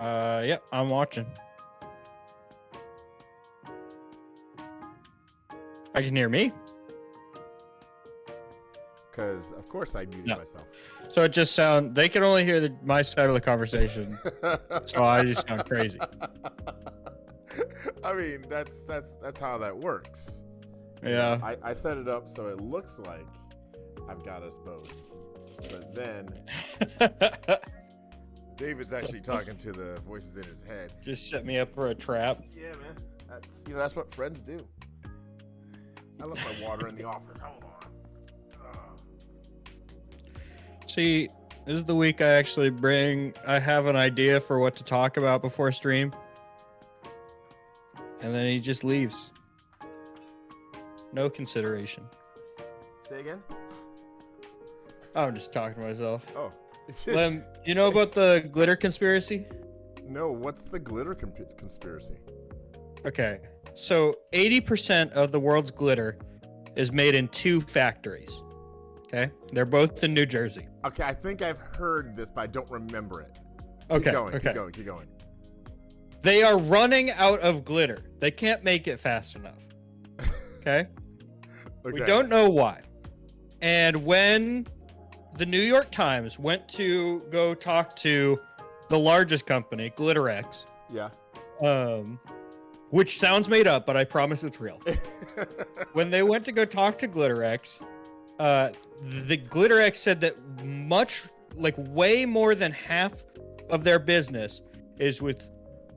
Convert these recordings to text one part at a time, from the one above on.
Yep, I'm watching. I can hear me. Because, of course, I muted myself. So it just they can only hear my side of the conversation. So I just sound crazy. I mean, that's how that works. Yeah. I set it up so it looks like I've got us both. But then David's actually talking to the voices in his head. Just set me up for a trap. Yeah, man. That's what friends do. I left my water in the office. Hold on. See, this is the week I have an idea for what to talk about before stream. And then he just leaves. No consideration. Say again? I'm just talking to myself. Oh. Lem, you know about the glitter conspiracy? No, what's the glitter conspiracy? Okay, so 80% of the world's glitter is made in 2 factories. Okay, they're both in New Jersey. Okay, I think I've heard this, but I don't remember it. Okay, Keep going. They are running out of glitter. They can't make it fast enough. Okay? We don't know why. And when the New York Times went to go talk to the largest company, GlitterX. Yeah. Which sounds made up, but I promise it's real. When they went to go talk to GlitterX, the GlitterX said that way more than half of their business is with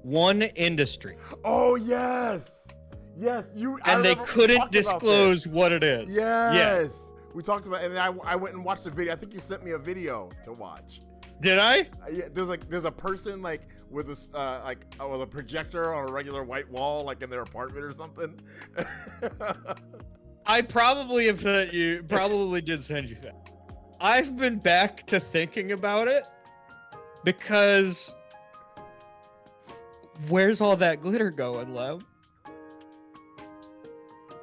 one industry. Oh, yes. And they couldn't disclose what it is. Yes. We talked about it, and I went and watched the video. I think you sent me a video to watch. Did I? Yeah, there's a person with a projector on a regular white wall, like in their apartment or something. I probably did send you that. I've been back to thinking about it because where's all that glitter going, Lev?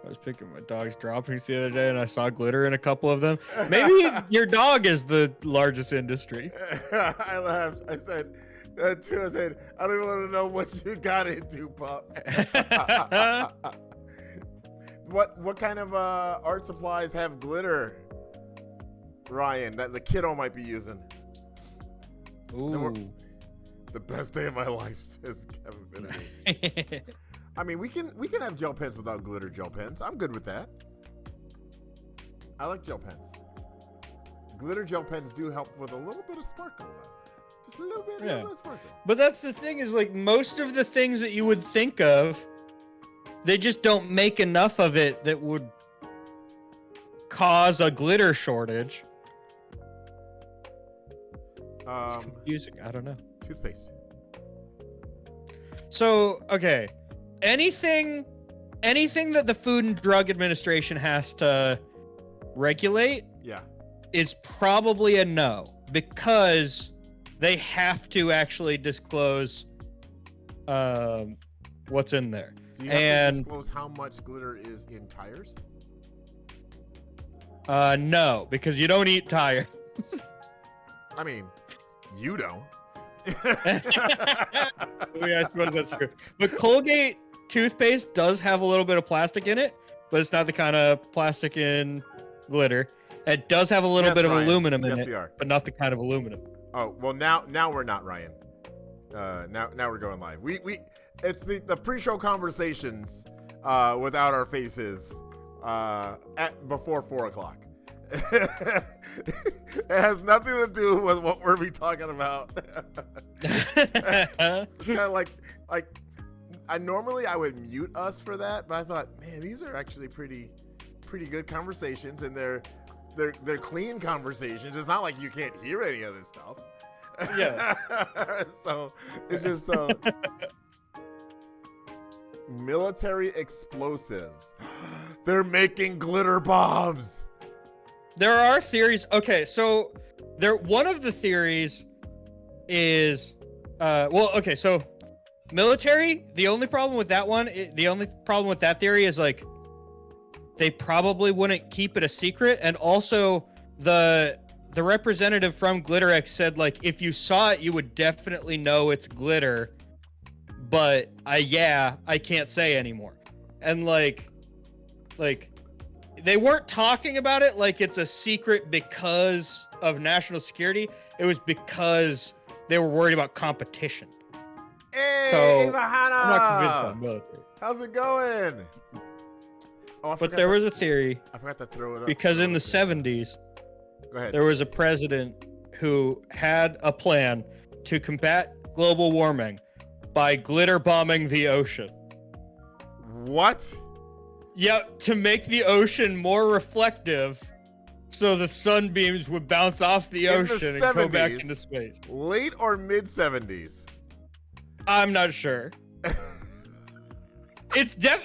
I was picking my dog's droppings the other day and I saw glitter in a couple of them. Maybe your dog is the largest industry. I laughed. I said, I don't even want to know what you got into, Pop. What kind of art supplies have glitter, Ryan, that the kiddo might be using? Ooh. The best day of my life, says Kevin Finnegan. I mean, we can have gel pens without glitter gel pens. I'm good with that. I like gel pens. Glitter gel pens do help with a little bit of sparkle, though. Just a little bit of sparkle. But that's the thing is, most of the things that you would think of, they just don't make enough of it that would cause a glitter shortage. It's confusing. I don't know. Toothpaste. So, okay. Anything that the Food and Drug Administration has to regulate is probably a no, because they have to actually disclose what's in there. Do you have to disclose how much glitter is in tires? No, because you don't eat tires. I mean, you don't. Yeah, I suppose that's true. But Colgate toothpaste does have a little bit of plastic in it, but it's not the kind of plastic in glitter. It does have a little bit of aluminum in it, but not the kind of aluminum. Oh, well, now we're not, Ryan. Now we're going live. It's the pre-show conversations without our faces before 4:00. It has nothing to do with what we're be talking about. It's kind of like I would mute us for that, but I thought, man, these are actually pretty good conversations, and they're clean conversations. It's not like you can't hear any of this stuff. Yeah. So it's just so. Military explosives. They're making glitter bombs. There are theories. Okay, so one of the theories is so military, the only problem with that theory is they probably wouldn't keep it a secret, and also the the representative from GlitterX said, like, if you saw it, you would definitely know it's glitter. But I can't say anymore. And like they weren't talking about it like it's a secret because of national security. It was because they were worried about competition. Hey, so Ava I'm not convinced Hannah! about military. How's it going? Oh, But there was a theory I forgot to throw it up. because in the 70s, Go ahead. there was a president who had a plan to combat global warming by glitter bombing the ocean. What? Yeah, to make the ocean more reflective so the sunbeams would bounce off the ocean and go back into space. Late or mid 70s? I'm not sure.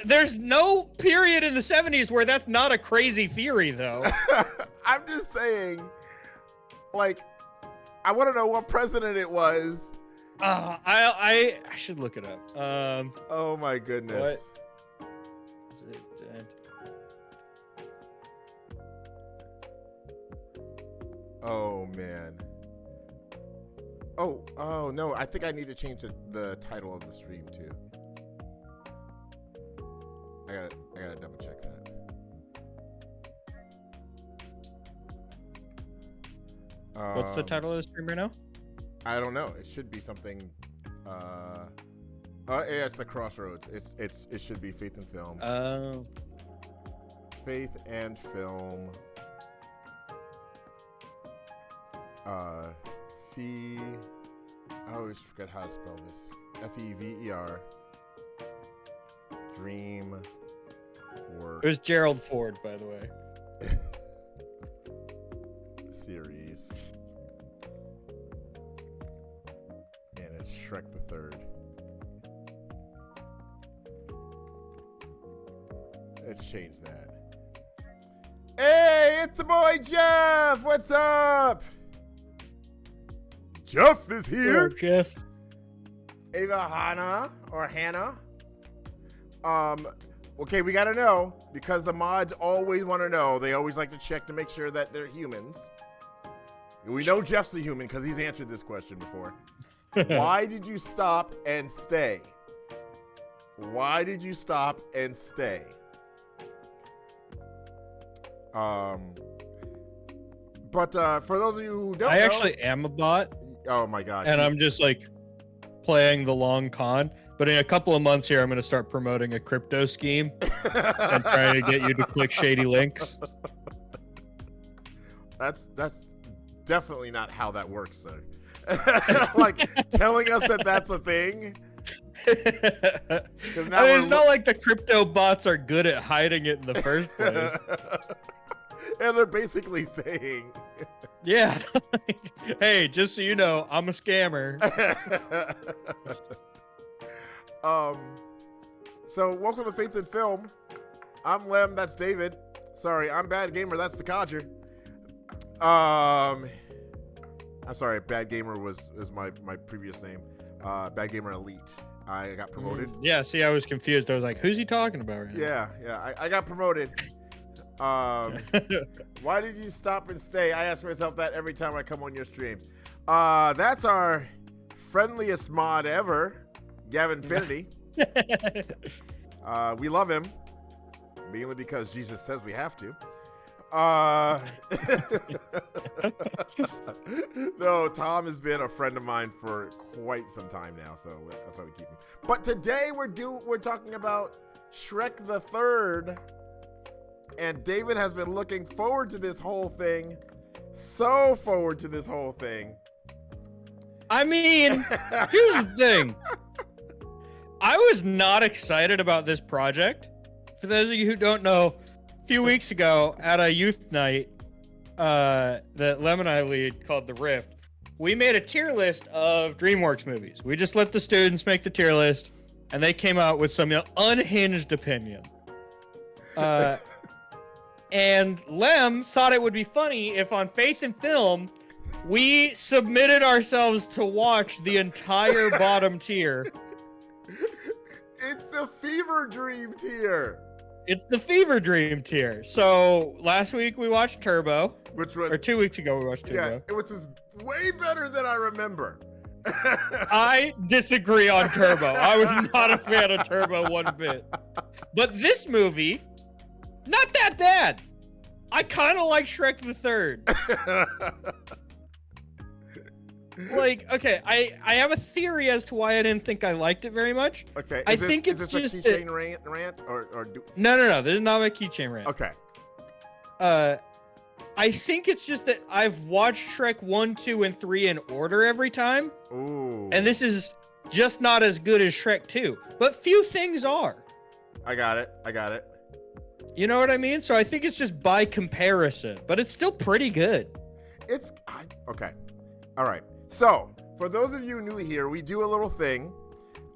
There's no period in the 70s where that's not a crazy theory, though. I'm just saying, like, I want to know what president it was. I should look it up. Oh my goodness. What? Is it, Oh man. Oh no, I think I need to change the title of the stream too. I gotta double check that. What's the title of the stream right now? I don't know. It should be something. Yeah, it's the Crossroads. It should be Faith and Film. Faith and Film. I always forget how to spell this. Fever. Dream Work. It was Gerald Ford, by the way. Series. And it's Shrek the Third. Let's change that. Hey, it's the boy Jeff. What's up? Jeff is here. Hello, Jeff. Ava Hannah. Okay, we gotta know, because the mods always want to know. They always like to check to make sure that they're humans. We know Jeff's a human because he's answered this question before. Why did you stop and stay? Why did you stop and stay? But for those of you who don't know, I actually am a bot. Oh my gosh. And I'm just like playing the long con. But in a couple of months here, I'm going to start promoting a crypto scheme and trying to get you to click shady links. That's definitely not how that works, sir. Like telling us that that's a thing. It's not like the crypto bots are good at hiding it in the first place. And they're basically saying, yeah, hey, just so you know, I'm a scammer. So welcome to Faith and Film. I'm Lem, that's David. Sorry, I'm Bad Gamer, that's the Codger. I'm sorry, Bad Gamer was my previous name. Bad Gamer Elite. I got promoted. Yeah, see, I was confused. I was like, who's he talking about right now? Yeah, I got promoted. Why did you stop and stay? I ask myself that every time I come on your streams. That's our friendliest mod ever, Gavin Finity. We love him, mainly because Jesus says we have to. No, Tom has been a friend of mine for quite some time now, so that's why we keep him. But today we're talking about Shrek the Third, and David has been looking forward to this whole thing. So forward to this whole thing. I mean, here's the thing. I was not excited about this project. For those of you who don't know, a few weeks ago at a youth night that Lem and I lead called The Rift, we made a tier list of DreamWorks movies. We just let the students make the tier list, and they came out with some unhinged opinion. And Lem thought it would be funny if on Faith and Film, we submitted ourselves to watch the entire bottom tier. It's the fever dream tier. It's the fever dream tier. So last week we watched Turbo. Which was, or 2 weeks ago we watched Turbo. Yeah, it was just way better than I remember. I disagree on Turbo. I was not a fan of Turbo one bit. But this movie, not that bad. I kind of like Shrek the Third. Like, okay, I have a theory as to why I didn't think I liked it very much. Okay, I think it's just a keychain rant or No, this is not my keychain rant. Okay. I think it's just that I've watched Shrek 1, 2, and 3 in order every time. Ooh. And this is just not as good as Shrek 2. But few things are. I got it. You know what I mean? So I think it's just by comparison, but it's still pretty good. Okay. All right. So, for those of you new here, we do a little thing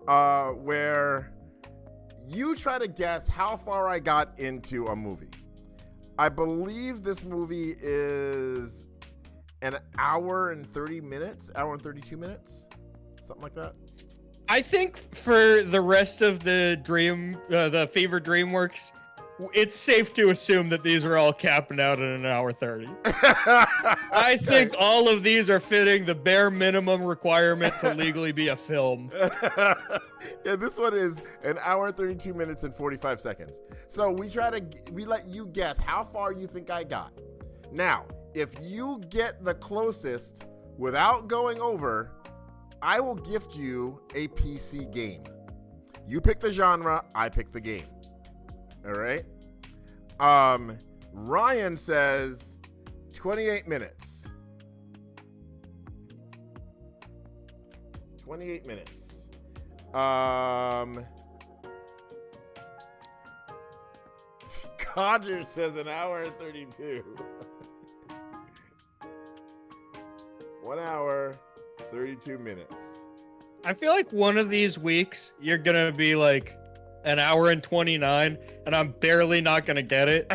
where you try to guess how far I got into a movie. I believe this movie is an hour and 30 minutes, hour and 32 minutes, something like that. I think for the rest of the Fever DreamWorks, it's safe to assume that these are all capping out at an hour 30. I think all of these are fitting the bare minimum requirement to legally be a film. Yeah, this one is an hour, 32 minutes, and 45 seconds. So we let you guess how far you think I got. Now, if you get the closest without going over, I will gift you a PC game. You pick the genre, I pick the game. All right. Ryan says 28 minutes. 28 minutes. Codger says an hour and 32. 1 hour, 32 minutes. I feel like one of these weeks you're gonna be like an hour and 29, and I'm barely not gonna get it,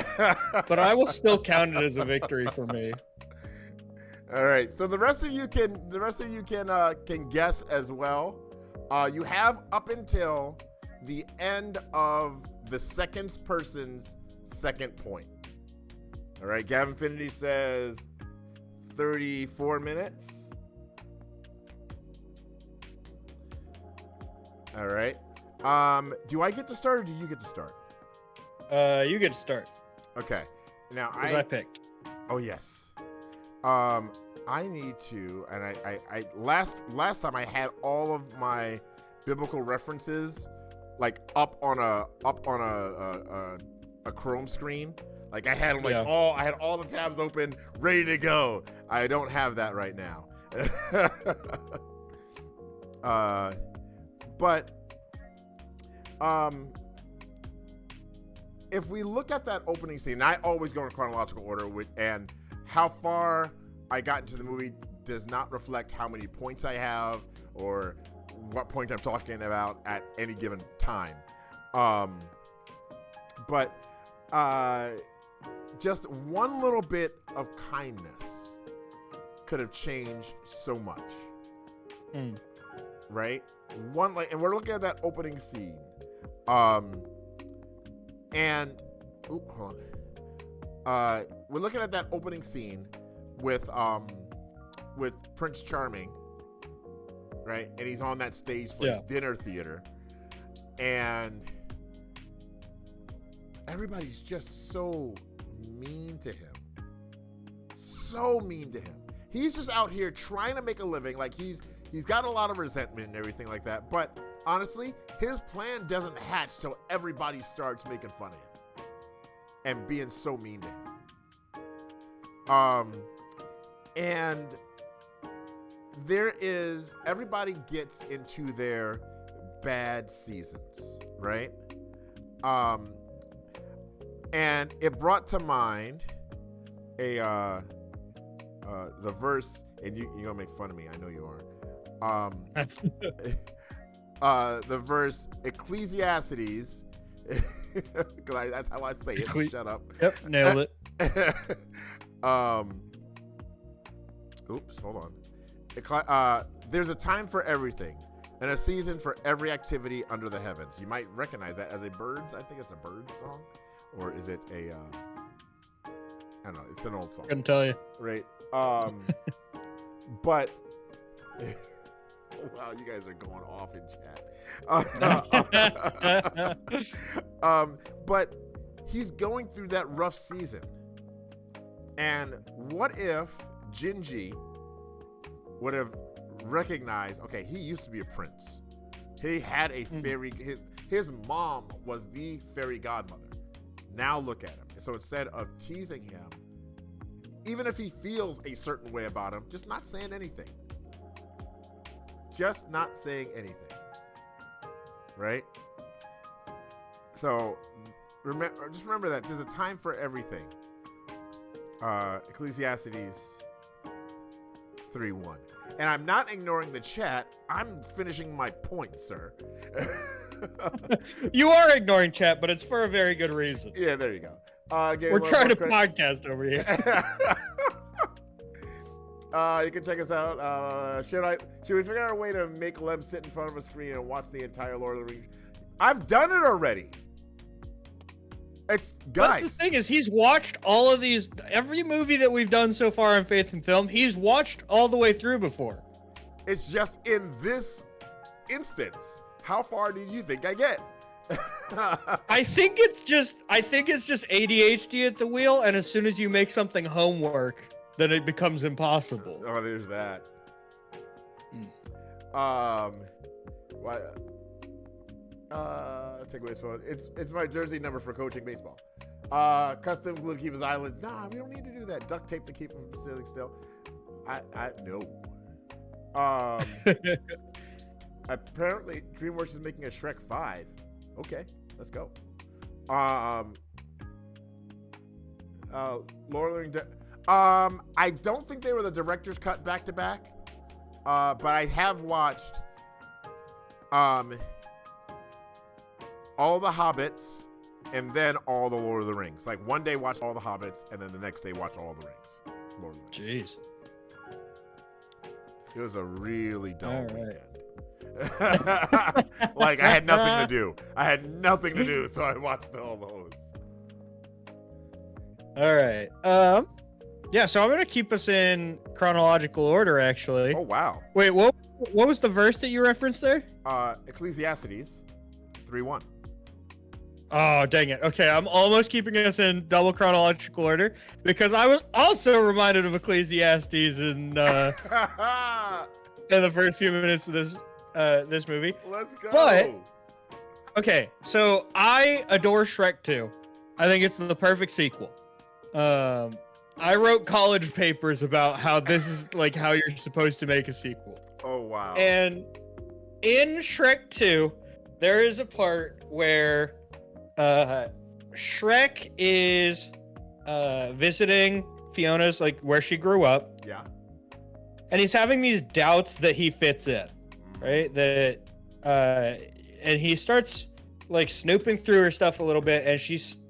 but I will still count it as a victory for me. All right, so the rest of you can guess as well. You have up until the end of the second person's second point. All right, Gavin Finity says 34 minutes. All right. Do I get to start or do you get to start? You get to start. Okay. Now I picked. Oh yes. I need to, and I last time I had all of my biblical references like up on a Chrome screen. Like I had them I had all the tabs open, ready to go. I don't have that right now. But if we look at that opening scene, I always go in chronological order, and how far I got into the movie does not reflect how many points I have or what point I'm talking about at any given time. But just one little bit of kindness could have changed so much. Right? And we're looking at that opening scene. Hold on. We're looking at that opening scene with Prince Charming, right? And he's on that stage place, dinner theater, and everybody's just so mean to him. So mean to him. He's just out here trying to make a living. Like he's got a lot of resentment and everything like that. But honestly, his plan doesn't hatch till everybody starts making fun of him and being so mean to him. And everybody gets into their bad seasons, right? And it brought to mind the verse, and you're gonna make fun of me, I know you are. The verse Ecclesiastes, because that's how I say it. Shut up. Yep, nailed it. Oops, hold on. There's a time for everything and a season for every activity under the heavens. You might recognize that as a Birds. I think it's a Birds song. or is it a? I don't know. It's an old song. Couldn't tell you. Right. But wow, you guys are going off in chat. But he's going through that rough season. And what if Gingy would have recognized, okay, he used to be a prince. He had a fairy, his mom was the fairy godmother. Now look at him. So instead of teasing him, even if he feels a certain way about him, just not saying anything. Just not saying anything. Right? So remember that there's a time for everything. Ecclesiastes 3:1. And I'm not ignoring the chat. I'm finishing my point, sir. You are ignoring chat, but it's for a very good reason. Yeah, there you go. We're trying to podcast over here. You can check us out. Should we figure out a way to make Lem sit in front of a screen and watch the entire Lord of the Rings? I've done it already. Guys. That's the thing is he's watched all of these, every movie that we've done so far on Faith and Film, he's watched all the way through before. It's just in this instance. How far did you think I get? I think it's just ADHD at the wheel, and as soon as you make something homework, then it becomes impossible. Oh, there's that. Take away his phone. It's my jersey number for coaching baseball. Custom glue to keep his eyelids. Nah, we don't need to do that. Duct tape to keep him from sitting still. No. Apparently, DreamWorks is making a Shrek 5. Okay, let's go. Lord of the Rings. I don't think they were the director's cut back to back. But I have watched all the Hobbits and then all the Lord of the Rings. Like one day watch all the Hobbits and then the next day watch all the Rings. Lord of the Rings. Jeez. It was a really dull weekend. Like I had nothing to do. So I watched all those. All right. Yeah, so I'm going to keep us in chronological order, actually. Oh, wow. Wait, what was the verse that you referenced there? Ecclesiastes 3:1. Oh, dang it. Okay, I'm almost keeping us in double chronological order because I was also reminded of Ecclesiastes in the first few minutes of this movie. Let's go. But, okay, so I adore Shrek 2. I think it's the perfect sequel. I wrote college papers about how this is like how you're supposed to make a sequel. Oh, wow. And in Shrek 2, there is a part where Shrek is visiting Fiona's, like, where she grew up. Yeah. And he's having these doubts that he fits in, right? And he starts, like, snooping through her stuff a little bit, and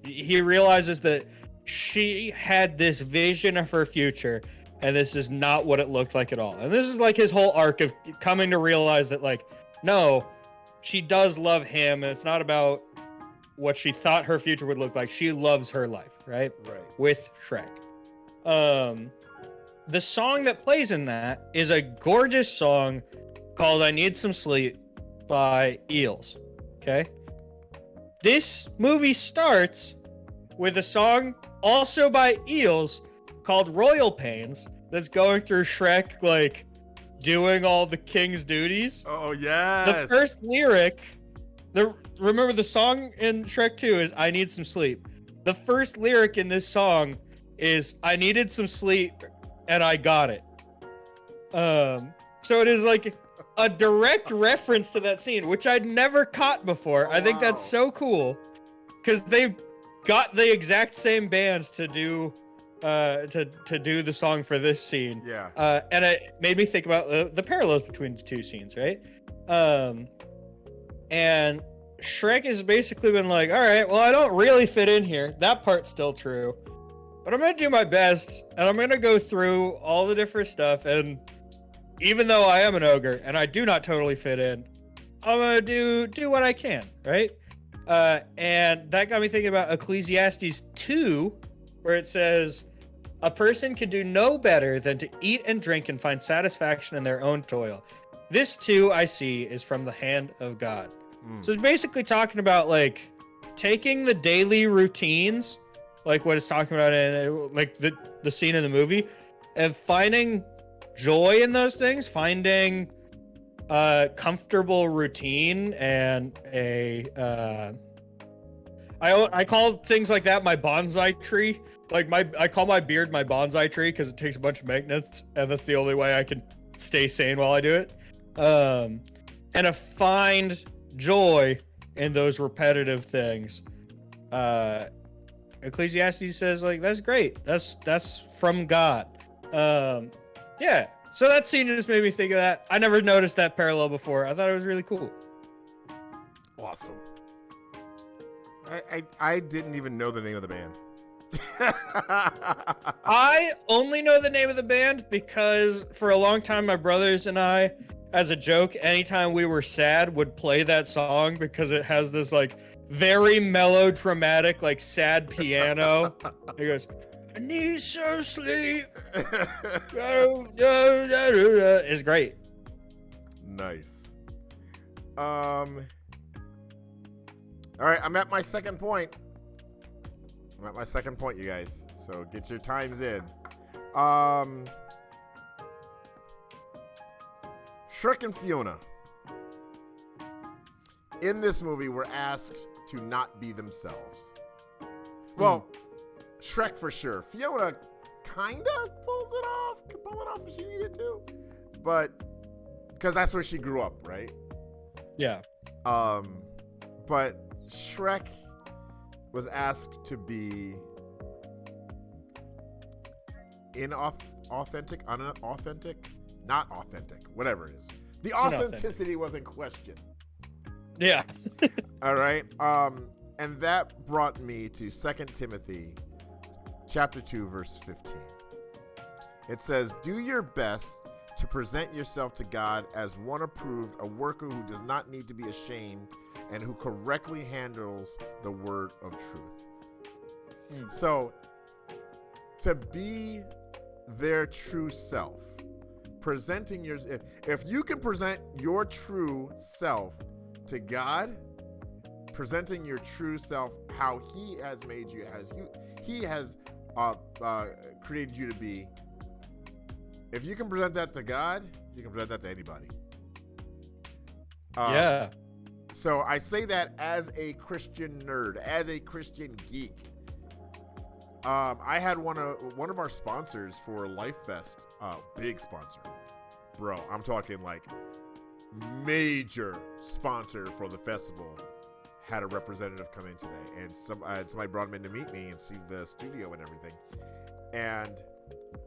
he realizes that she had this vision of her future, and this is not what it looked like at all. And this is like his whole arc of coming to realize that, like, no, she does love him, and it's not about what she thought her future would look like. She loves her life, right? Right. With Shrek. The song that plays in that is a gorgeous song called I Need Some Sleep by Eels. Okay? This movie starts with a song also by Eels called Royal Pains that's going through Shrek, like, doing all the king's duties. Oh, yes. The first lyric, remember the song in Shrek 2 is I Need Some Sleep. The first lyric in this song is I needed some sleep and I got it. So it is like a direct reference to that scene, which I'd never caught before. Oh, I think that's so cool because they've got the exact same band to do the song for this scene. Yeah. And it made me think about the parallels between the two scenes, right? And Shrek has basically been like, all right, well, I don't really fit in here. That part's still true. But I'm going to do my best, and I'm going to go through all the different stuff, and even though I am an ogre, and I do not totally fit in, I'm going to do what I can, right? And that got me thinking about Ecclesiastes 2, where it says, a person can do no better than to eat and drink and find satisfaction in their own toil. This too, I see, is from the hand of God. So it's basically talking about like taking the daily routines, like what it's talking about in like the scene in the movie, and finding joy in those things, finding a comfortable routine and I call things like that my bonsai tree. Like I call my beard my bonsai tree because it takes a bunch of maintenance, and that's the only way I can stay sane while I do it. And to find joy in those repetitive things. Ecclesiastes says like that's great. That's from God. Yeah. So that scene just made me think of that. I never noticed that parallel before. I thought it was really cool. Awesome. I didn't even know the name of the band. I only know the name of the band because for a long time my brothers and I, as a joke, anytime we were sad, would play that song because it has this like very melodramatic, like sad piano. It goes, I need some sleep. It's great. Nice. All right, I'm at my second point. You guys. So get your times in. Shrek and Fiona in this movie were asked to not be themselves. Well, Shrek for sure. Fiona kinda pulls it off, could pull it off if she needed to, but because that's where she grew up, right? Yeah. But Shrek was asked to be inauthentic, unauthentic, not authentic, whatever it is. The authenticity was in question. Yeah. All right. And that brought me to 2 Timothy chapter 2, verse 15. It says, do your best to present yourself to God as one approved, a worker who does not need to be ashamed and who correctly handles the word of truth. So, to be their true self, presenting your, if you can present your true self to God, presenting your true self how He has made you, as He has created you to be. If you can present that to God, you can present that to anybody. Yeah. So I say that as a Christian nerd, as a Christian geek. I had one of our sponsors for Life Fest, big sponsor, bro. I'm talking like major sponsor for the festival. Had a representative come in today, and somebody brought him in to meet me and see the studio and everything. And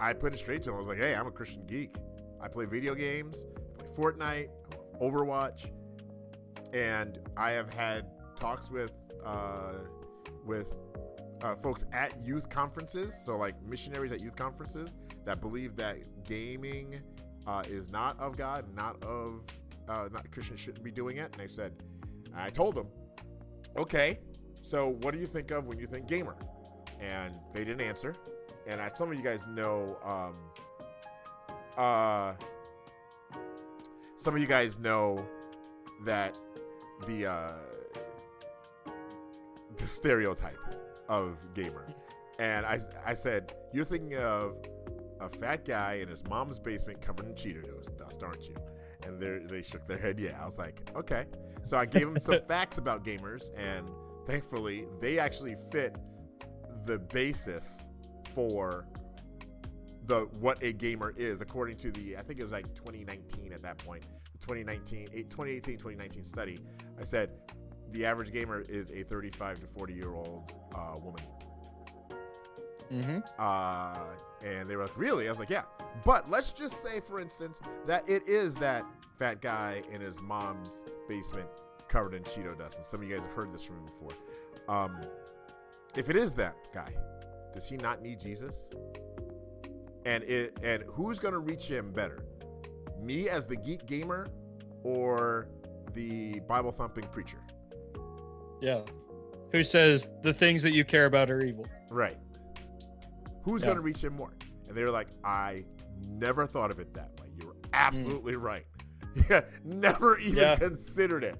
I put it straight to him. I was like, "Hey, I'm a Christian geek. I play video games, play Fortnite, I love Overwatch, and I have had talks with folks at youth conferences, so like missionaries at youth conferences that believe that gaming is not of God, not Christians shouldn't be doing it." And I told them, okay, so what do you think of when you think gamer? And they didn't answer. And some of you guys know, that the stereotype of gamer. And I said, you're thinking of a fat guy in his mom's basement covered in Cheeto dust, aren't you? And they shook their head. Yeah. I was like, okay. So I gave them some facts about gamers, and thankfully they actually fit the basis for what a gamer is, according to I think it was like 2019 at that point, the 2018-2019 study. I said the average gamer is a 35 to 40-year-old woman. Mm-hmm. And they were like, really? I was like, yeah. But let's just say, for instance, that it is that fat guy in his mom's basement covered in Cheeto dust. And some of you guys have heard this from me before. If it is that guy, does he not need Jesus? And who's going to reach him better? Me as the geek gamer or the Bible thumping preacher? Yeah. Who says the things that you care about are evil? Right. Who's going to reach him more? And they were like, I never thought of it that way. You were absolutely right. Yeah, never even considered it.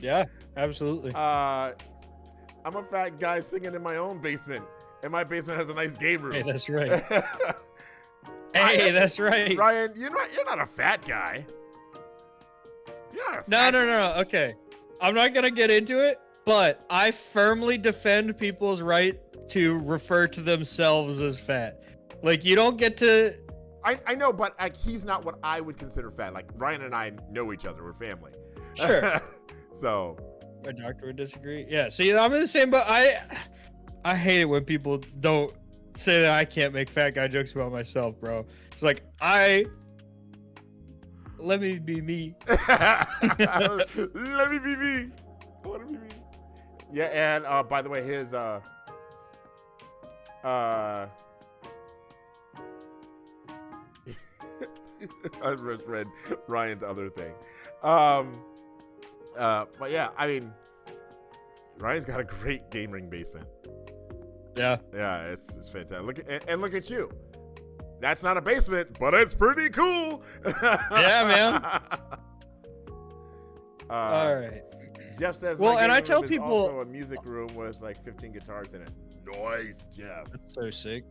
Yeah, absolutely. I'm a fat guy singing in my own basement, and my basement has a nice game room. Hey, that's right. That's right. Ryan, you're not a fat guy. You're not a fat guy. No. Okay. I'm not going to get into it, but I firmly defend people's right to refer to themselves as fat. Like, you don't get to... I know, but like, he's not what I would consider fat. Like, Ryan and I know each other. We're family. Sure. So... My doctor would disagree. Yeah, see, I'm in the same boat. I hate it when people don't say that I can't make fat guy jokes about myself, bro. It's like, let me be me. Let me be me. I want to be me. Yeah, and by the way, his I just read Ryan's other thing. But yeah, I mean, Ryan's got a great game ring basement. Yeah. Yeah, it's fantastic. Look at you. That's not a basement, but it's pretty cool. Yeah, man. All right. Jeff says, well, and I tell people, also a music room with like 15 guitars in it. Nice, Jeff. That's so sick.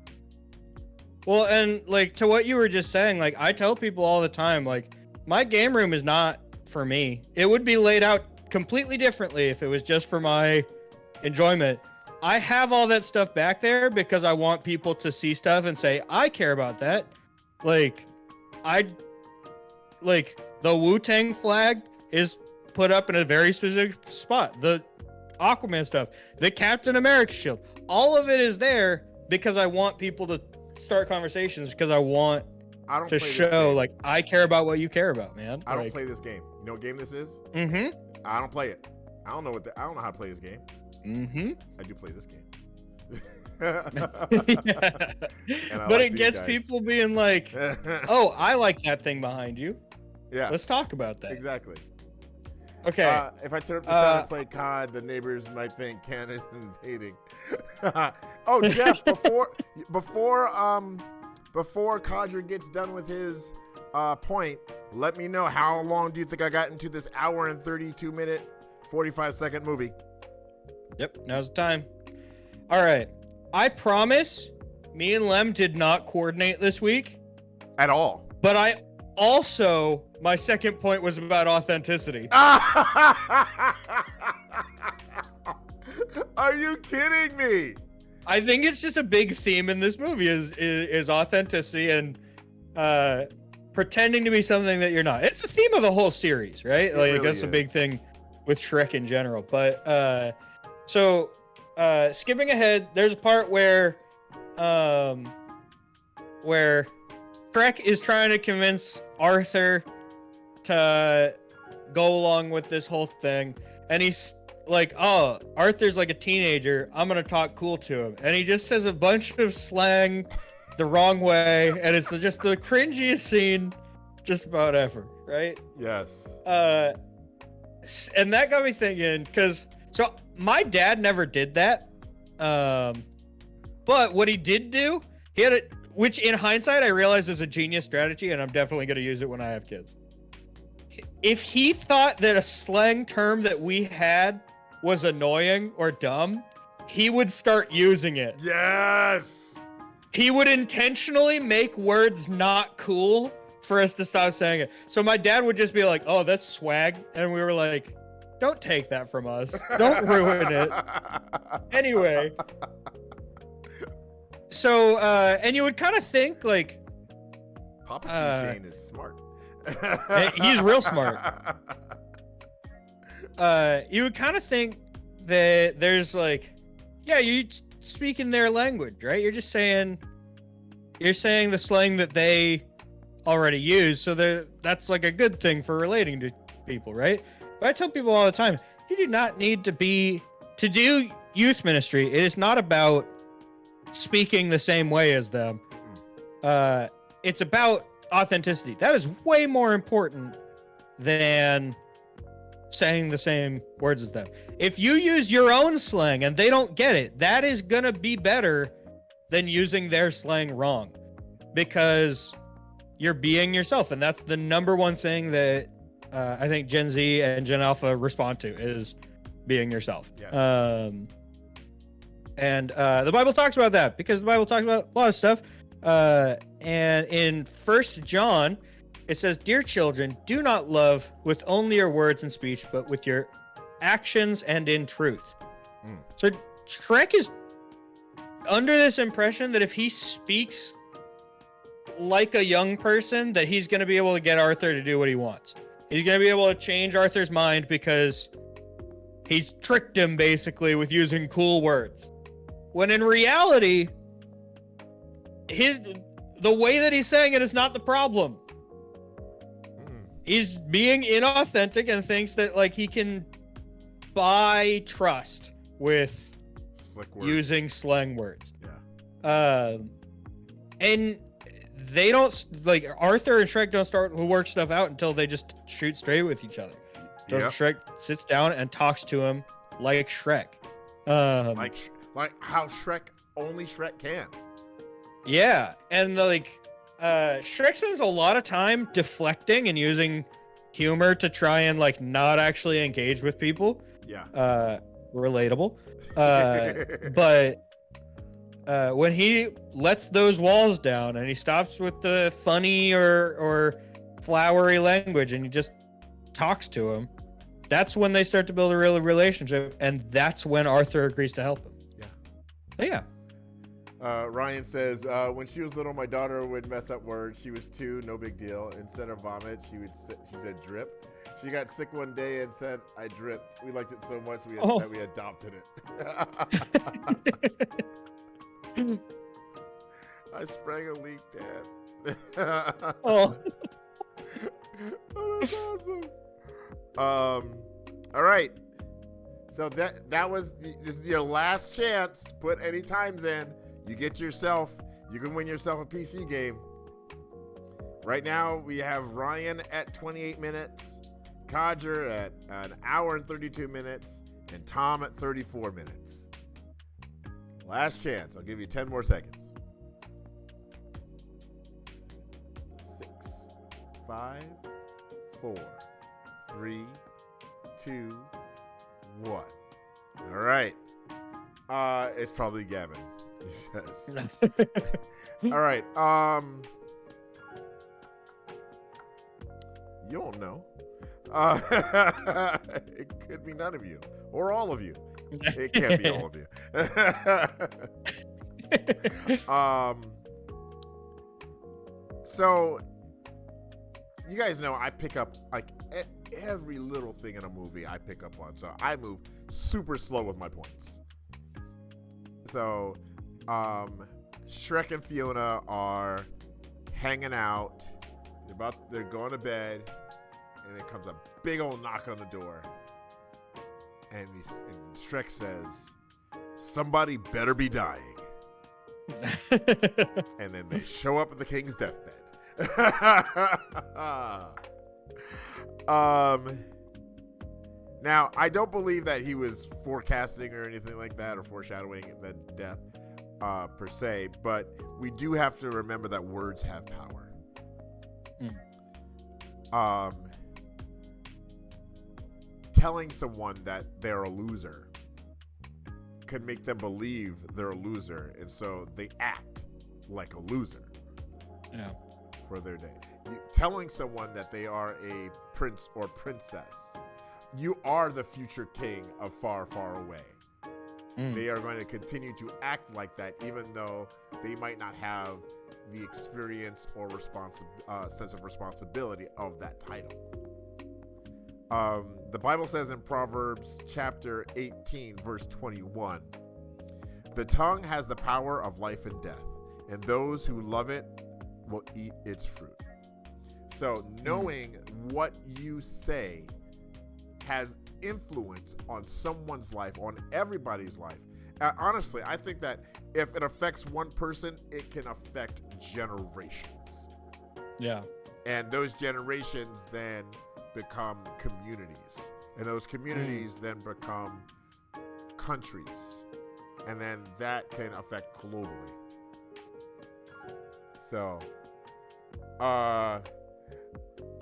Well, and like to what you were just saying, like I tell people all the time, like my game room is not for me. It would be laid out completely differently if it was just for my enjoyment. I have all that stuff back there because I want people to see stuff and say, I care about that. Like, the Wu-Tang flag is put up in a very specific spot. The Aquaman stuff, the Captain America shield, all of it is there because I want people to start conversations, because I want to show, like, I care about what you care about, man. I don't play this game. You know what game this is? Mm-hmm. I don't play it. I don't know how to play this game. Mm-hmm. I do play this game. But it gets people being like, oh, I like that thing behind you. Yeah. Let's talk about that. Exactly. Okay. If I turn up the sound and play COD, the neighbors might think Canada's invading. Oh, Jeff, before Cadre gets done with his point, let me know, how long do you think I got into this hour and 32-minute, 45-second movie? Yep, now's the time. All right. I promise me and Lem did not coordinate this week. At all. But my second point was about authenticity. Are you kidding me? I think it's just a big theme in this movie is authenticity and pretending to be something that you're not. It's a theme of the whole series, right? Like really that's a big thing with Shrek in general. But so skipping ahead, there's a part where Shrek is trying to convince Arthur to go along with this whole thing, and he's like, oh, Arthur's like a teenager, I'm gonna talk cool to him, and he just says a bunch of slang the wrong way, and it's just the cringiest scene just about ever, right? Yes. And that got me thinking, because so my dad never did that, but what he did do, he had it, which in hindsight I realize is a genius strategy, and I'm definitely going to use it when I have kids. If he thought that a slang term that we had was annoying or dumb, he would start using it. Yes. He would intentionally make words not cool for us to stop saying it. So my dad would just be like, oh, that's swag. And we were like, don't take that from us. Don't ruin it. Anyway. So, and you would kind of think like, Papa Keychain is smart. He's real smart. You would kind of think that there's like, yeah, you speak in their language, right? You're saying the slang that they already use, so that's like a good thing for relating to people, right? But I tell people all the time, you do not need to do youth ministry. It is not about speaking the same way as them. It's about authenticity. That is way more important than saying the same words as them. If you use your own slang and they don't get it, that is going to be better than using their slang wrong, because you're being yourself. And that's the number one thing that I think Gen Z and Gen Alpha respond to, is being yourself. Yes. And the Bible talks about that, because the Bible talks about a lot of stuff. And in 1 John, it says, "Dear children, do not love with only your words and speech, but with your actions and in truth." So Shrek is under this impression that if he speaks like a young person, that he's going to be able to get Arthur to do what he wants. He's going to be able to change Arthur's mind because he's tricked him basically with using cool words. When in reality, the way that he's saying it is not the problem. He's being inauthentic and thinks that like he can buy trust with using slang words. Yeah. And they don't, like, Arthur and Shrek don't start to work stuff out until they just shoot straight with each other. So Shrek sits down and talks to him like Shrek. Like how only Shrek can. Yeah, and like Shrek spends a lot of time deflecting and using humor to try and like not actually engage with people. Yeah. Relatable. But when he lets those walls down and he stops with the funny or flowery language and he just talks to him, that's when they start to build a real relationship, and that's when Arthur agrees to help him. Yeah. Ryan says, when she was little, my daughter would mess up words. She was 2, no big deal. Instead of vomit, she said drip. She got sick one day and said, I dripped. We liked it so much that we adopted it. I sprang a leak, Dad. Oh, that's awesome. All right. So this is your last chance to put any times in. You can win yourself a PC game. Right now we have Ryan at 28 minutes, Codger at 1 hour and 32 minutes, and Tom at 34 minutes. Last chance. I'll give you 10 more seconds. 6, 5, 4, 3, 2, 1. All right. It's probably Gavin. He says. All right. You don't know. It could be none of you or all of you. It can't be all of you. So you guys know I pick up like every little thing in a movie I pick up on. So I move super slow with my points. So Shrek and Fiona are hanging out. They're going to bed, and there comes a big old knock on the door. And Shrek says, "Somebody better be dying." And then they show up at the king's deathbed. Now, I don't believe that he was forecasting or anything like that, or foreshadowing the death per se, but we do have to remember that words have power. Telling someone that they're a loser could make them believe they're a loser, and so they act like a loser for their day. Telling someone that they are a prince or princess, you are the future king of far, far away. They are going to continue to act like that, even though they might not have the experience or sense of responsibility of that title. The Bible says in Proverbs chapter 18, verse 21, "The tongue has the power of life and death, and those who love it will eat its fruit." So knowing what you say has influence on someone's life, on everybody's life. Honestly, I think that if it affects one person, it can affect generations. Yeah. And those generations then become communities. and those communities then become countries, and then that can affect globally. So,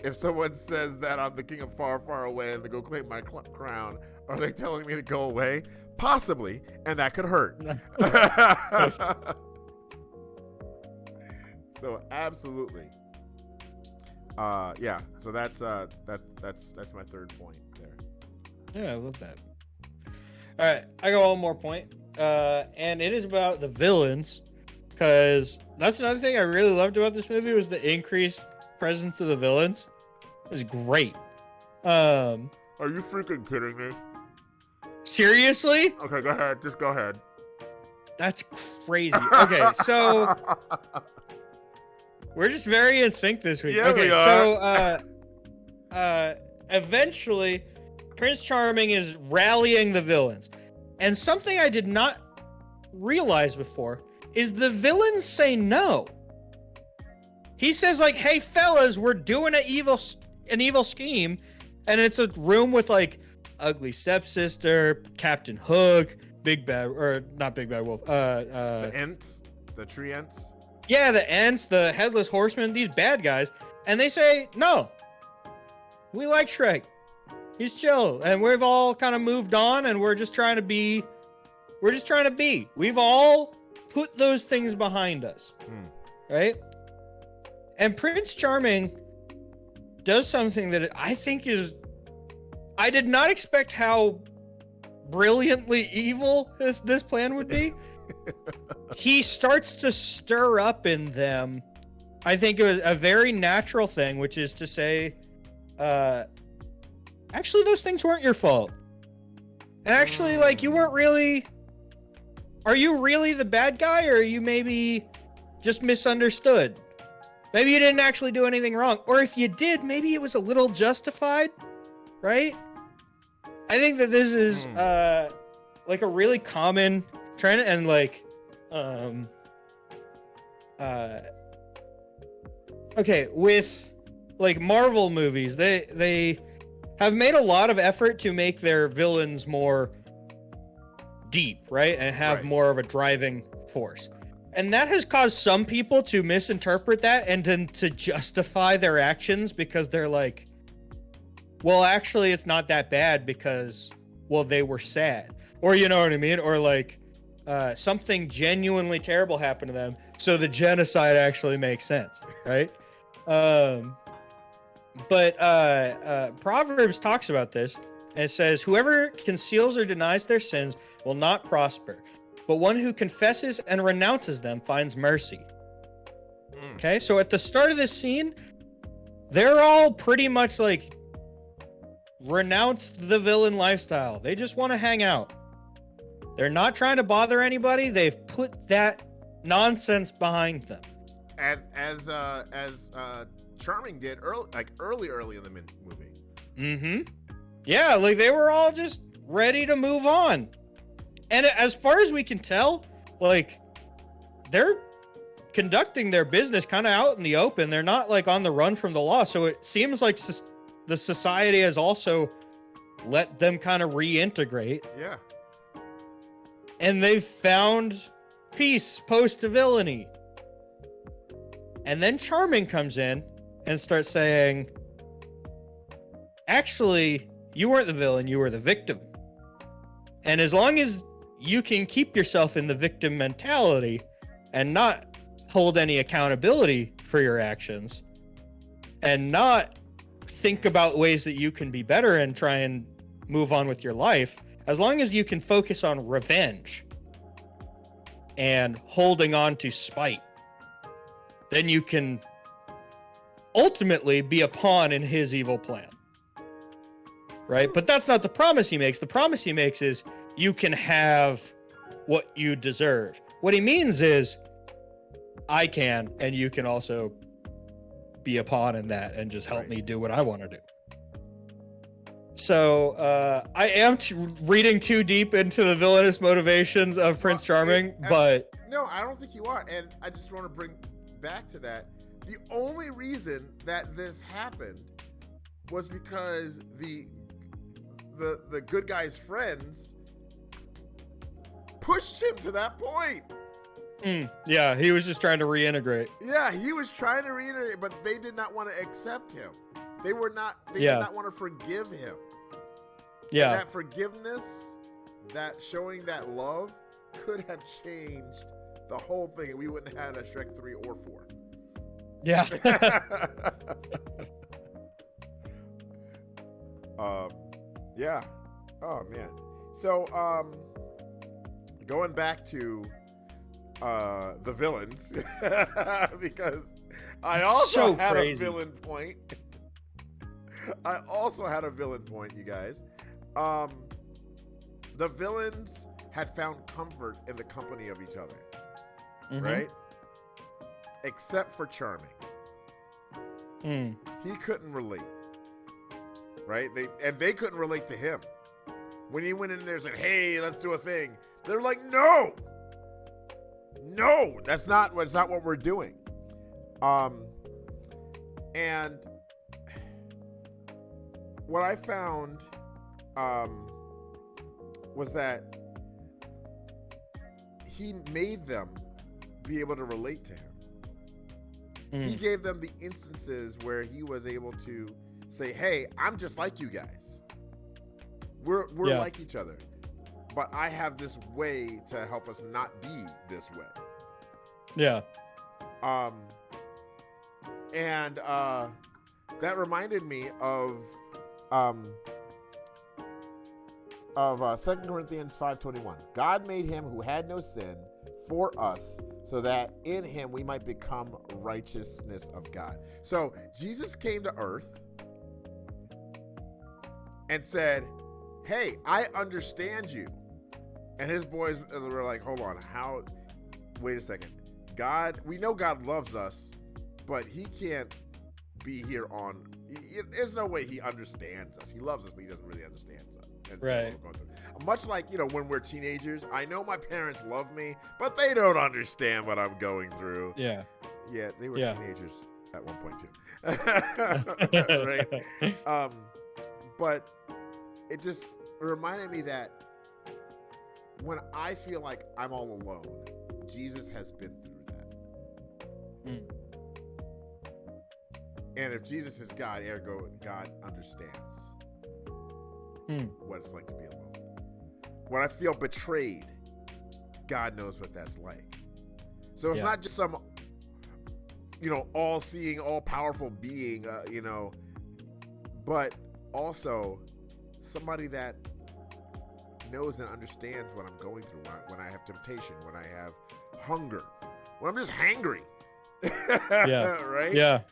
if someone says that I'm the king of far, far away and they go claim my crown, are they telling me to go away? Possibly, and that could hurt. So absolutely. Yeah. So that's my third point there. Yeah, I love that. All right, I got one more point, and it is about the villains, because that's another thing I really loved about this movie was the increased presence of the villains. It was great. Are you freaking kidding me? Seriously? Okay, go ahead. Just go ahead. That's crazy. Okay, so we're just very in sync this week. Yeah, okay, we are. So eventually Prince Charming is rallying the villains. And something I did not realize before is the villains say no. He says like, "Hey fellas, we're doing an evil scheme," and it's a room with like Ugly Stepsister, Captain Hook, Big Bad, or not Big Bad Wolf. The Ents, the tree Ents. Yeah, the Ents, the Headless Horseman, these bad guys, and they say no. We like Shrek. He's chill, and we've all kind of moved on, and we're just trying to be. We've all put those things behind us, right? And Prince Charming does something that I think is... I did not expect how brilliantly evil this plan would be. He starts to stir up in them, I think it was a very natural thing, which is to say, actually, those things weren't your fault. And actually, like, you weren't really... Are you really the bad guy, or are you maybe just misunderstood? Maybe you didn't actually do anything wrong. Or if you did, maybe it was a little justified, right? I think that this is like a really common trend, and like okay, with like Marvel movies, they have made a lot of effort to make their villains more deep, right? And have more of a driving force. And that has caused some people to misinterpret that and then to justify their actions because they're like, well, actually, it's not that bad because, well, they were sad. Or you know what I mean? Or like something genuinely terrible happened to them. So the genocide actually makes sense, right? But Proverbs talks about this and it says, whoever conceals or denies their sins will not prosper, but one who confesses and renounces them finds mercy. Okay, so at the start of this scene, they're all pretty much like renounced the villain lifestyle. They just want to hang out. They're not trying to bother anybody. They've put that nonsense behind them. As Charming did early in the movie. Mm-hmm. Yeah, like they were all just ready to move on. And as far as we can tell, like they're conducting their business kind of out in the open. They're not like on the run from the law. So it seems like the society has also let them kind of reintegrate. Yeah. And they've found peace post-villainy. And then Charming comes in and starts saying, actually, you weren't the villain, you were the victim. And as long as you can keep yourself in the victim mentality and not hold any accountability for your actions and not think about ways that you can be better and try and move on with your life, as long as you can focus on revenge and holding on to spite, then you can ultimately be a pawn in his evil plan. Right? But that's not the promise he makes. The promise he makes is you can have what you deserve. What he means is I can, and you can also be a pawn in that and just help me do what I want to do. So I am reading too deep into the villainous motivations of Prince Charming, but... No, I don't think you are. And I just want to bring back to that. The only reason that this happened was because the the good guy's friends pushed him to that point. Yeah, he was just trying to reintegrate. Yeah, he was trying to reintegrate, but they did not want to accept him. They did not want to forgive him. Yeah. And that forgiveness, that showing that love could have changed the whole thing, and we wouldn't have had a Shrek 3 or 4. Yeah. Yeah. Oh man. So going back to the villains because I also had a villain point. I also had a villain point, you guys. The villains had found comfort in the company of each other, right? Except for Charming. He couldn't relate, right? They couldn't relate to him. When he went in there and said, "Hey, let's do a thing," they're like, "No, that's not what we're doing." And what I found was that he made them be able to relate to him. He gave them the instances where he was able to say, "Hey, I'm just like you guys. We're like each other, but I have this way to help us not be this way." Yeah. And that reminded me of 2 Corinthians 5:21. God made him who had no sin for us, so that in him we might become righteousness of God. So Jesus came to earth and said, "Hey, I understand you." And his boys were like, "Hold on, wait a second. God, we know God loves us, but he can't be here there's no way he understands us. He loves us, but he doesn't really understand us." Right. Much like, when we're teenagers, I know my parents love me, but they don't understand what I'm going through. Yeah. Yeah, they were teenagers at one point too. Right? But it just reminded me that when I feel like I'm all alone, Jesus has been through that. And if Jesus is God, ergo God understands what it's like to be alone. When I feel betrayed, God knows what that's like. So it's not just some, all-seeing, all-powerful being, but also somebody that knows and understands what I'm going through when I have temptation, when I have hunger, when I'm just hangry. Right? Yeah.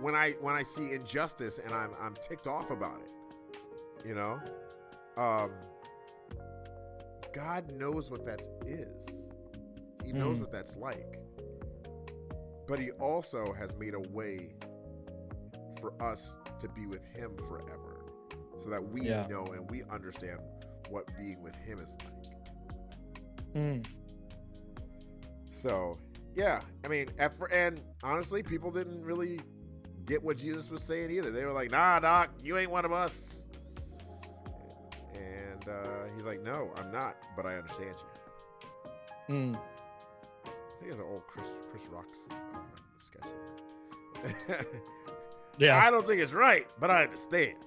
When I see injustice and I'm ticked off about it, God knows what that is. He knows what that's like. But he also has made a way for us to be with him forever, so that we know and we understand what being with him is like. So, yeah, I mean, and honestly, people didn't really get what Jesus was saying either. They were like, "Nah, Doc, you ain't one of us." And he's like, "No, I'm not, but I understand you." I think it's an old Chris Rock's sketch. Yeah. I don't think it's right, but I understand.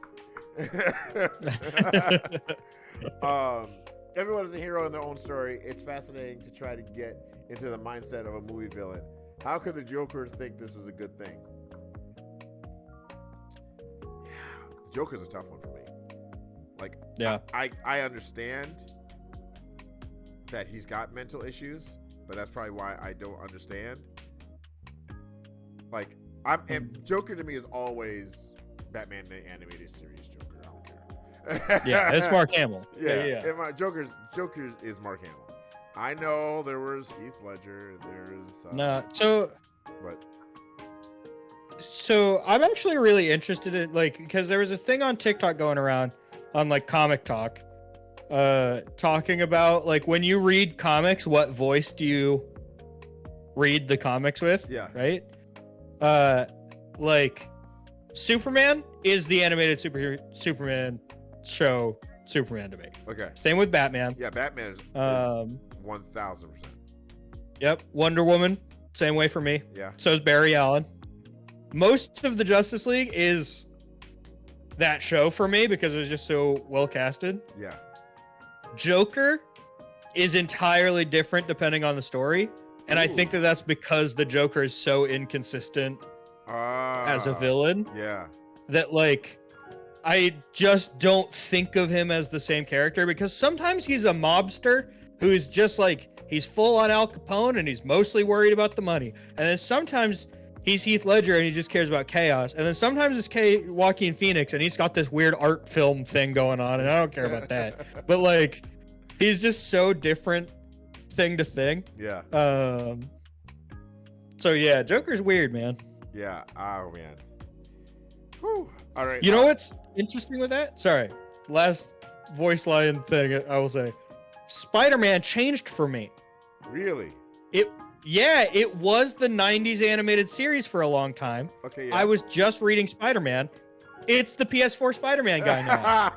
Everyone is a hero in their own story. It's fascinating to try to get into the mindset of a movie villain. How could the Joker think this was a good thing? Yeah, the Joker's a tough one for me. Like, I understand that he's got mental issues, but that's probably why I don't understand. Like, and Joker to me is always Batman the animated series Joker. I don't care. Yeah, it's Mark Hamill. Yeah. Joker is Mark Hamill. I know there was Heath Ledger. So I'm actually really interested in, because there was a thing on TikTok going around on Comic Talk, talking about when you read comics, what voice do you read the comics with? Yeah. Right. Superman is the animated Superman show Superman to me. Okay. Same with Batman. Yeah, Batman is 1000%. Yep. Wonder Woman, same way for me. Yeah. So is Barry Allen. Most of the Justice League is that show for me because it was just so well casted. Yeah. Joker is entirely different depending on the story. And I think that that's because the Joker is so inconsistent as a villain. Yeah. That, like, I just don't think of him as the same character because sometimes he's a mobster who's just like, he's full on Al Capone and he's mostly worried about the money. And then sometimes he's Heath Ledger and he just cares about chaos. And then sometimes it's Joaquin Phoenix and he's got this weird art film thing going on and I don't care about that. But, like, he's just so different thing to thing. Yeah. So yeah, Joker's weird, man. Yeah. Oh man. Whew. All right. You know what's interesting with that? Sorry. Last voice line thing I will say. Spider-Man changed for me. Really? It was the 90s animated series for a long time. Okay. Yeah. I was just reading Spider-Man. It's the PS4 Spider-Man guy now.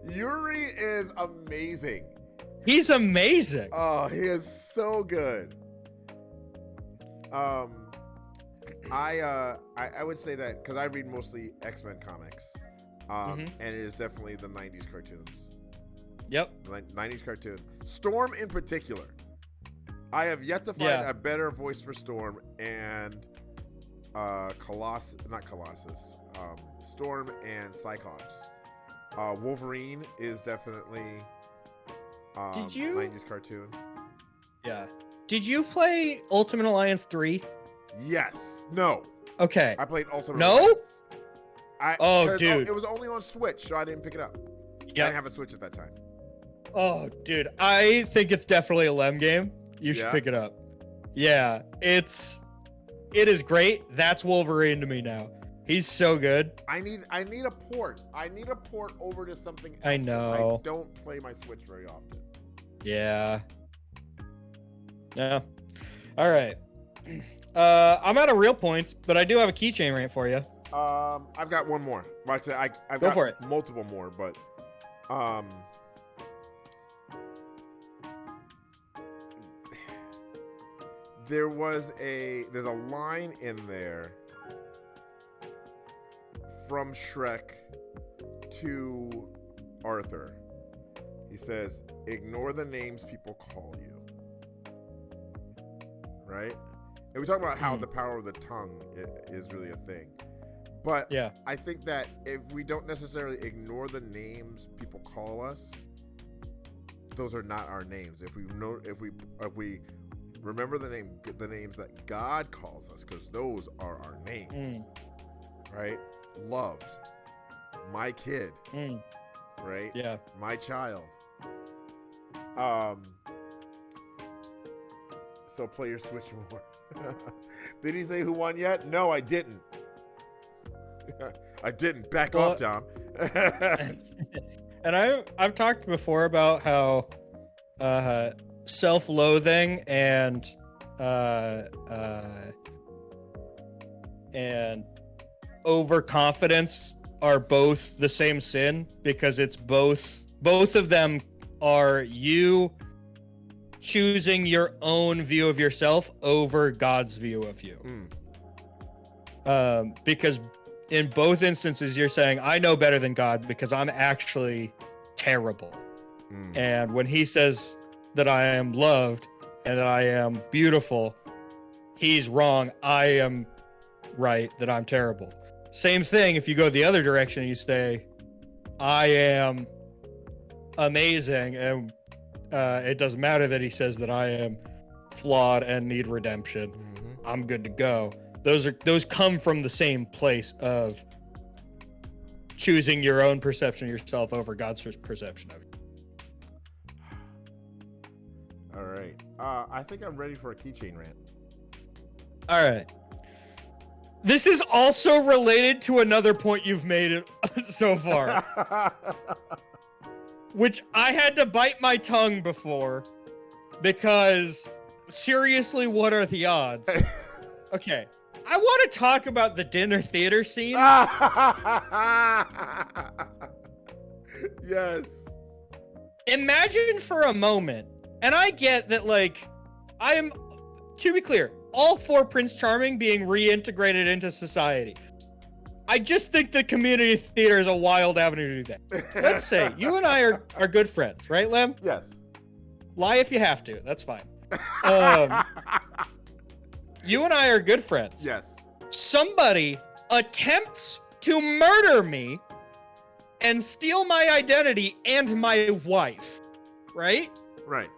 Yuri is amazing. He's amazing. Oh, he is so good. I would say that because I read mostly X-Men comics, and it is definitely the 90s cartoons. Yep. 90s cartoon. Storm in particular. I have yet to find a better voice for Storm and Storm and Cyclops. Wolverine is definitely 90s cartoon. Yeah. Did you play Ultimate Alliance 3? Yes. No. Okay. I played Ultimate No? Alliance. Dude. It was only on Switch, so I didn't pick it up. I didn't have a Switch at that time. Oh, dude. I think it's definitely a LEM game. You should pick it up. Yeah. It is great. That's Wolverine to me now. He's so good. I need a port. I need a port over to something else. I know. I don't play my Switch very often. Yeah. Yeah. All right. I'm out of real points, but I do have a keychain rant for you. I've got one more. I've Go got for it. multiple more, but there's a line in there from Shrek to Arthur. He says, "Ignore the names people call you." Right? And we talk about how the power of the tongue is really a thing. But I think that if we don't necessarily ignore the names people call us, those are not our names. If we remember the names that God calls us, because those are our names. Right? Loved. My kid. Right? Yeah. My child. So play your Switch more. Did he say who won yet? No, I didn't. I didn't. Back off, Tom. And I've talked before about how self-loathing and overconfidence are both the same sin, because it's both of them are you choosing your own view of yourself over God's view of you. Because in both instances you're saying, I know better than God because I'm actually terrible. And when he says that I am loved and that I am beautiful, he's wrong. I am right, that I'm terrible. Same thing if you go the other direction and you say, I am amazing, and it doesn't matter that he says that I am flawed and need redemption. I'm good to go. Those come from the same place of choosing your own perception of yourself over God's perception of you. All right. I think I'm ready for a keychain rant. All right. This is also related to another point you've made so far. Which I had to bite my tongue before, because seriously, what are the odds? Okay. I want to talk about the dinner theater scene. Yes. Imagine for a moment, and I get that, like, I am, to be clear, all for Prince Charming being reintegrated into society. I just think the community theater is a wild avenue to do that. Let's say you and I are good friends, right, Lem? Yes. Lie if you have to. That's fine. You and I are good friends. Yes. Somebody attempts to murder me and steal my identity and my wife, right? Right.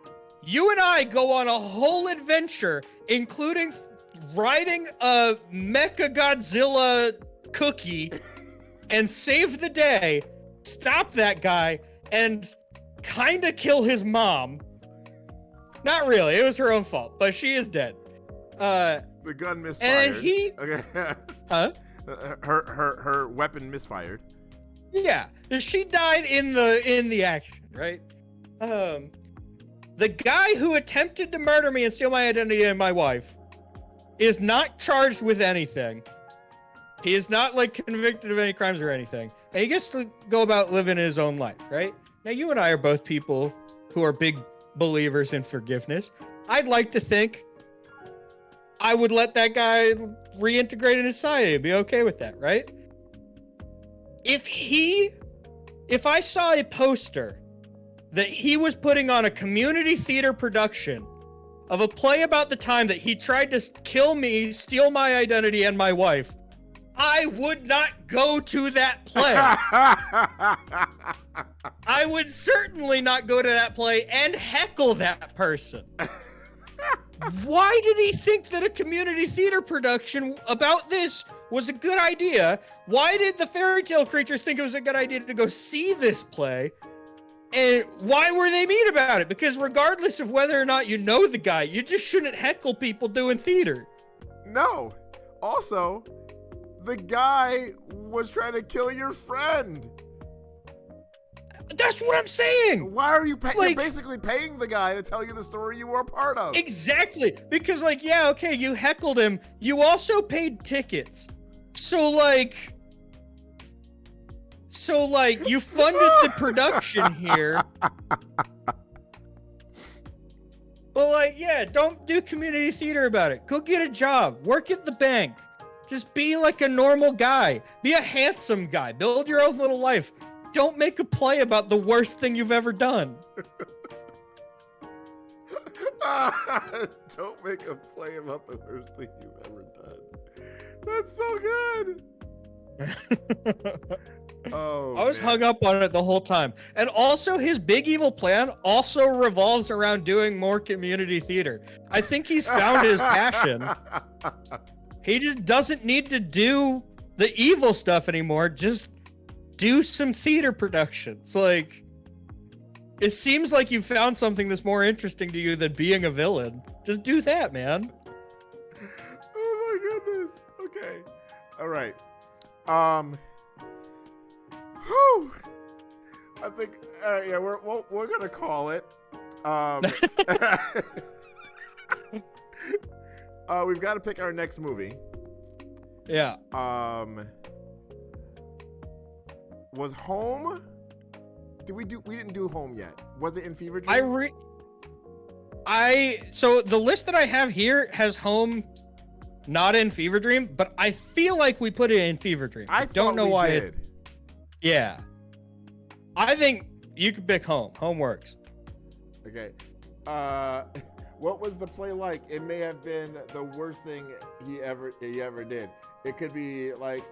You and I go on a whole adventure, including riding a Mecha Godzilla cookie and save the day, stop that guy, and kind of kill his mom. Not really, it was her own fault, but she is dead. The gun misfired. And he... Okay. Huh? Her weapon misfired. Yeah, she died in the action, right? The guy who attempted to murder me and steal my identity and my wife is not charged with anything. He is not, like, convicted of any crimes or anything. And he gets to go about living his own life, right? Now, you and I are both people who are big believers in forgiveness. I'd like to think I would let that guy reintegrate into society and be okay with that, right? If I saw a poster that he was putting on a community theater production of a play about the time that he tried to kill me, steal my identity and my wife, I would not go to that play. I would certainly not go to that play and heckle that person. Why did he think that a community theater production about this was a good idea? Why did the fairy tale creatures think it was a good idea to go see this play? And why were they mean about it? Because regardless of whether or not you know the guy, you just shouldn't heckle people doing theater. No. Also, the guy was trying to kill your friend. That's what I'm saying. Why are you paying? You're basically paying the guy to tell you the story you were a part of. Exactly. Because, like, yeah, okay, you heckled him. You also paid tickets. So, like, you funded the production here. But, like, yeah, don't do community theater about it. Go get a job. Work at the bank. Just be like a normal guy. Be a handsome guy. Build your own little life. Don't make a play about the worst thing you've ever done. Don't make a play about the worst thing you've ever done. That's so good. Oh, I was hung up on it the whole time. And also, his big evil plan also revolves around doing more community theater. I think he's found his passion. He just doesn't need to do the evil stuff anymore. Just do some theater productions. Like, it seems like you found something that's more interesting to you than being a villain. Just do that, man. Oh my goodness. Okay. All right. Whew. I think. Yeah, we're gonna call it. We've got to pick our next movie. Yeah. Was Home? We didn't do Home yet. Was it in Fever Dream? So the list that I have here has Home not in Fever Dream, but I feel like we put it in Fever Dream. I don't know why it's. Yeah. I think you could pick Home. Home works. Okay. What was the play like? It may have been the worst thing he ever did. It could be like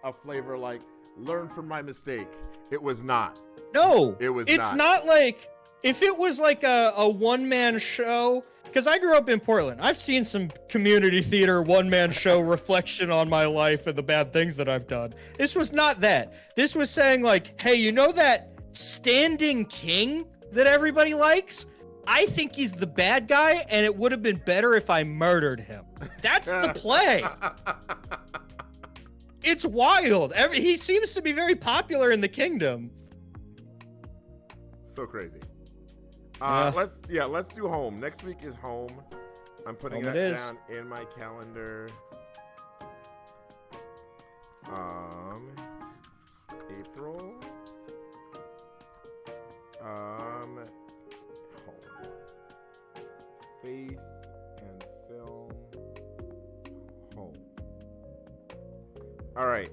a flavor like learn from my mistake. It was not. No, it was. It's not like if it was like a one-man show. Because I grew up in Portland. I've seen some community theater one-man show reflection on my life and the bad things that I've done. This was not that. This was saying like, hey, you know that standing king that everybody likes? I think he's the bad guy, and it would have been better if I murdered him. That's the play. It's wild. He seems to be very popular in the kingdom. So crazy. Let's do Home. Next week is Home. I'm putting that down in my calendar. April. Home. Faith and film. Home. All right.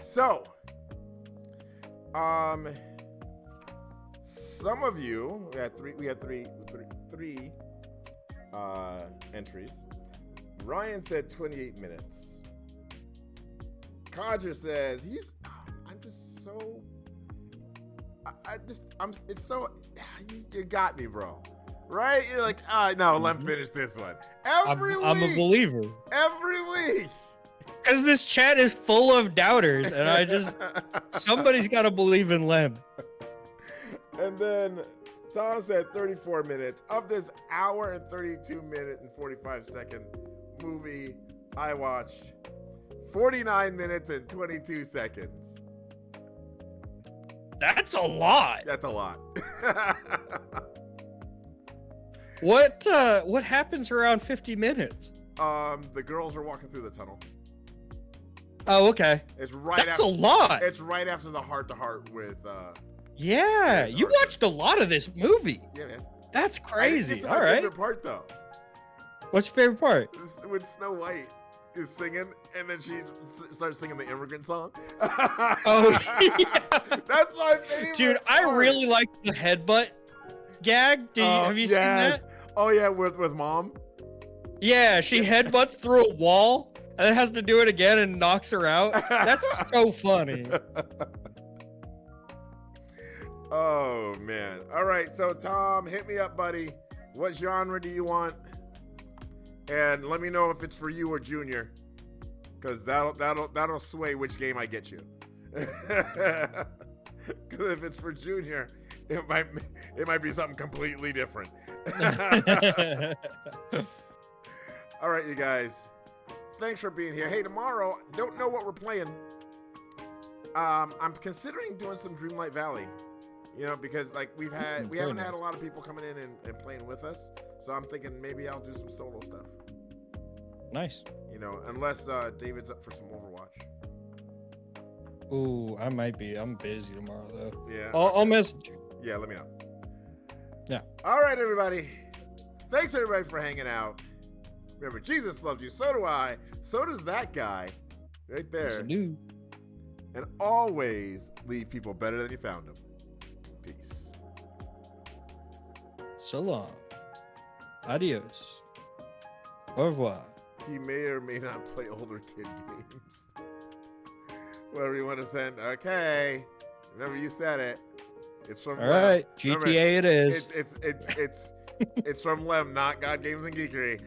So, some of you, we had three entries. Ryan said 28 minutes. Codger says I'm just so, you got me, bro. Right? You're like, no, let me finish this one. Every week. I'm a believer. Every week. Because this chat is full of doubters, and somebody's got to believe in Lem. And then Tom said 34 minutes. Of this hour and 32 minute and 45 second movie, I watched 49 minutes and 22 seconds. That's a lot. That's a lot. What happens around 50 minutes? The girls are walking through the tunnel. Oh, okay. It's right. That's a lot. It's right after the heart-to-heart with. Yeah, you watched a lot of this movie. Yeah, man. That's crazy. It's All my right. favorite part, though. What's your favorite part? When Snow White is singing, and then she starts singing the immigrant song. Oh, yeah. That's my favorite. Dude, I really like the headbutt gag. Have you seen that? Oh yeah, with mom. Yeah, she headbutts through a wall and then has to do it again and knocks her out. That's so funny. Oh man. All right, so Tom, hit me up, buddy. What genre do you want? And let me know if it's for you or Junior, because that'll sway which game I get you. Because if it's for Junior, it might be something completely different. All right, you guys. Thanks for being here. Hey, tomorrow, don't know what we're playing. I'm considering doing some Dreamlight Valley. You know, because like we haven't had a lot of people coming in and playing with us. So I'm thinking maybe I'll do some solo stuff. Nice. You know, unless David's up for some Overwatch. Ooh, I might be. I'm busy tomorrow though. Yeah. I'll message you. Yeah, let me know. Yeah. All right, everybody. Thanks everybody for hanging out. Remember, Jesus loves you. So do I. So does that guy right there. Yes, I do. And always leave people better than you found them. Peace. So long. Adios. Au revoir. He may or may not play older kid games. Whatever you want to send. Okay. Remember, you said it. It's from All right. GTA it is. It's from Lem, not God Games and Geekery.